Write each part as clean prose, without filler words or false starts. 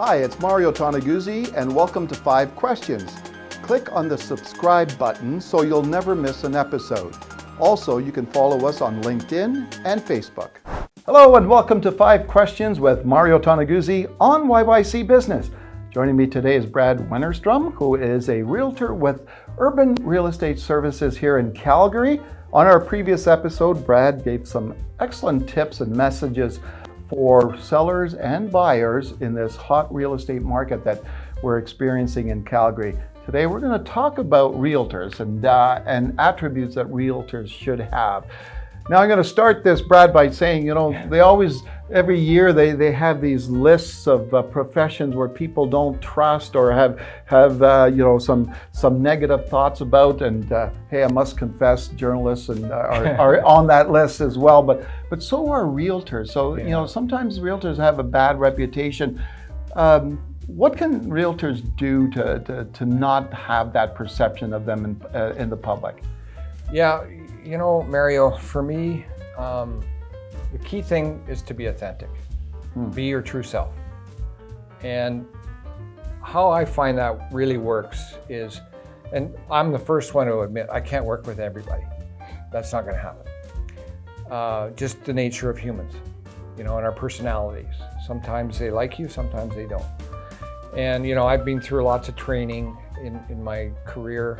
Hi, it's Mario Toneguzzi, and welcome to 5 Questions. Click on the subscribe button so you'll never miss an episode. Also, you can follow us on LinkedIn and Facebook. Hello, and welcome to 5 Questions with Mario Toneguzzi on YYC Business. Joining me today is Brad Wennerstrom, who is a realtor with Urban Real Estate Services here in Calgary. On our previous episode, Brad gave some excellent tips and messages for sellers and buyers in this hot real estate market that we're experiencing in Calgary. Today, we're going to talk about realtors and attributes that realtors should have. Now, I'm going to start this, Brad, by saying, they always, every year, they have these lists of professions where people don't trust or have some negative thoughts about. And hey, I must confess, journalists are on that list as well. But so are realtors. So sometimes realtors have a bad reputation. What can realtors do to not have that perception of them in the public? Yeah. Mario, for me, the key thing is to be authentic. Be your true self. And how I find that really works is, and I'm the first one to admit, I can't work with everybody. That's not going to happen. Just the nature of humans, and our personalities. Sometimes they like you, sometimes they don't. And, I've been through lots of training in my career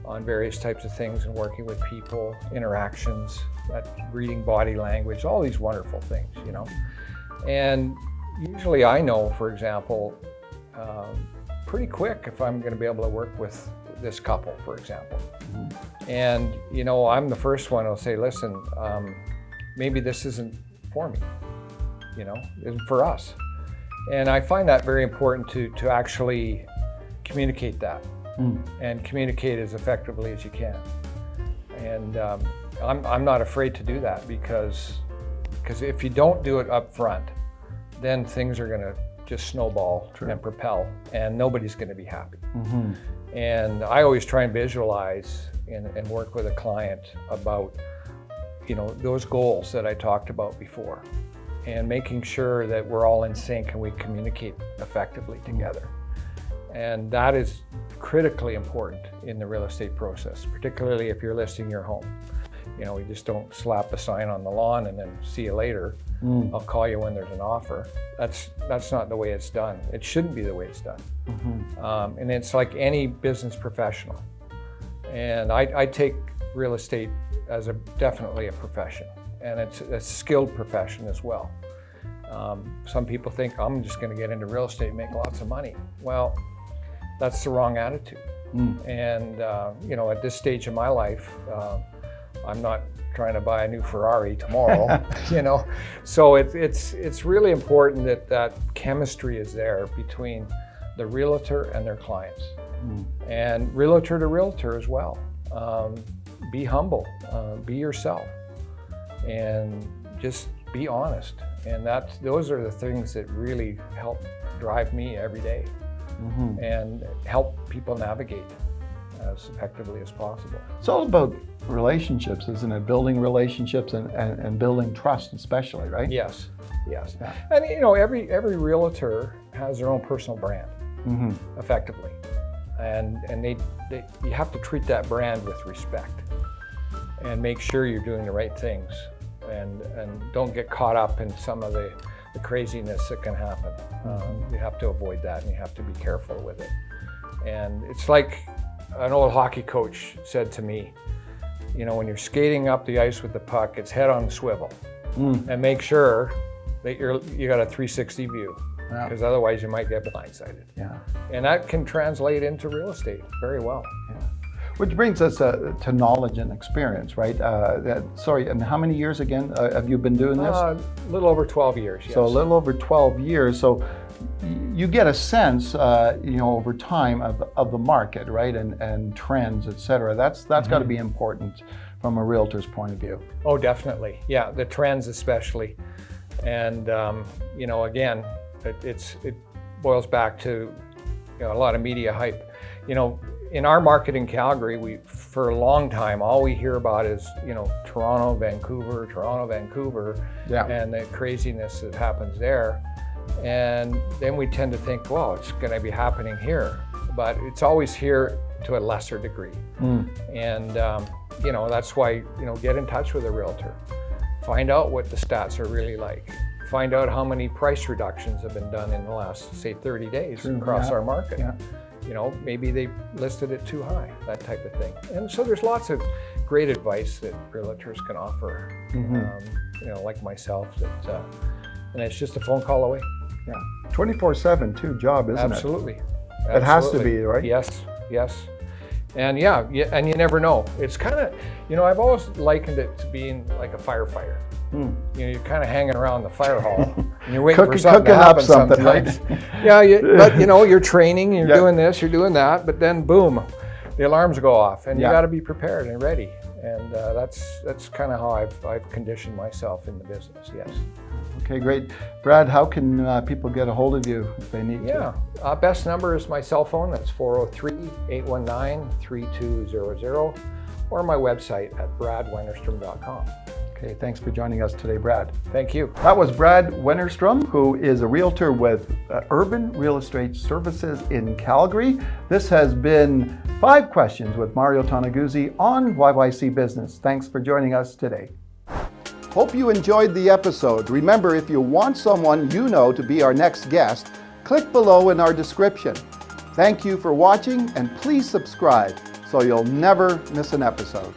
on various types of things and working with people, interactions, reading body language, all these wonderful things, And usually I know, for example, pretty quick if I'm going to be able to work with this couple, for example. And, I'm the first one who'll say, listen, maybe this isn't for me, isn't for us. And I find that very important to actually communicate that. And communicate as effectively as you can. And I'm not afraid to do that because if you don't do it up front, then things are going to just snowball and propel, and nobody's going to be happy. And I always try and visualize and work with a client about those goals that I talked about before, and making sure that we're all in sync and we communicate effectively together. And that is critically important in the real estate process, particularly if you're listing your home. You just don't slap a sign on the lawn and then see you later. I'll call you when there's an offer. That's not the way it's done. It shouldn't be the way it's done. And it's like any business professional. And I take real estate as definitely a profession, and it's a skilled profession as well. Some people think I'm just going to get into real estate and make lots of money. Well, that's the wrong attitude. And, at this stage of my life, I'm not trying to buy a new Ferrari tomorrow, So it's really important that chemistry is there between the realtor and their clients. And realtor to realtor as well. Be humble, be yourself, and just be honest. And those are the things that really help drive me every day. And help people navigate as effectively as possible. It's all about relationships, isn't it? Building relationships and building trust especially, right? Yes. Yeah. And every realtor has their own personal brand, effectively. And you have to treat that brand with respect and make sure you're doing the right things, and don't get caught up in some of the craziness that can happen. You have to avoid that, and you have to be careful with it. And it's like an old hockey coach said to me, when you're skating up the ice with the puck, it's head on swivel, and make sure that you got a 360 view, because otherwise you might get blindsided. And that can translate into real estate very well. Which brings us to knowledge and experience, right? And how many years again have you been doing this? A little over 12 years, yes. So a little over 12 years. So you get a sense, over time of the market, right? And trends, et cetera. That's got to be important from a realtor's point of view. Oh, definitely. Yeah, the trends especially. And, again, it boils back to a lot of media hype. In our market in Calgary, for a long time, all we hear about is, Toronto, Vancouver, and the craziness that happens there. And then we tend to think, well, it's going to be happening here, but it's always here to a lesser degree. And that's why, get in touch with a realtor. Find out what the stats are really like. Find out how many price reductions have been done in the last, say, 30 days across our market. Maybe they listed it too high, that type of thing. And so there's lots of great advice that realtors can offer, like myself, and it's just a phone call away. 24/7 too job, isn't it? Absolutely. It has to be, right? Yes. And and you never know. It's kind of, I've always likened it to being like a firefighter. You're kind of hanging around the fire hall and you're waiting for something to happen sometimes. But you're training, you're doing this, you're doing that, but then boom, the alarms go off, and you got to be prepared and ready. And that's kind of how I've conditioned myself in the business. Yes. Okay, great. Brad, how can people get a hold of you if they need to? Best number is my cell phone. That's 403-819-3200, or my website at bradwennerstrom.com. Okay, thanks for joining us today, Brad. Thank you. That was Brad Wennerstrom, who is a realtor with Urban Real Estate Services in Calgary. This has been 5 Questions with Mario Toneguzzi on YYC Business. Thanks for joining us today. Hope you enjoyed the episode. Remember, if you want someone you know to be our next guest, click below in our description. Thank you for watching, and please subscribe so you'll never miss an episode.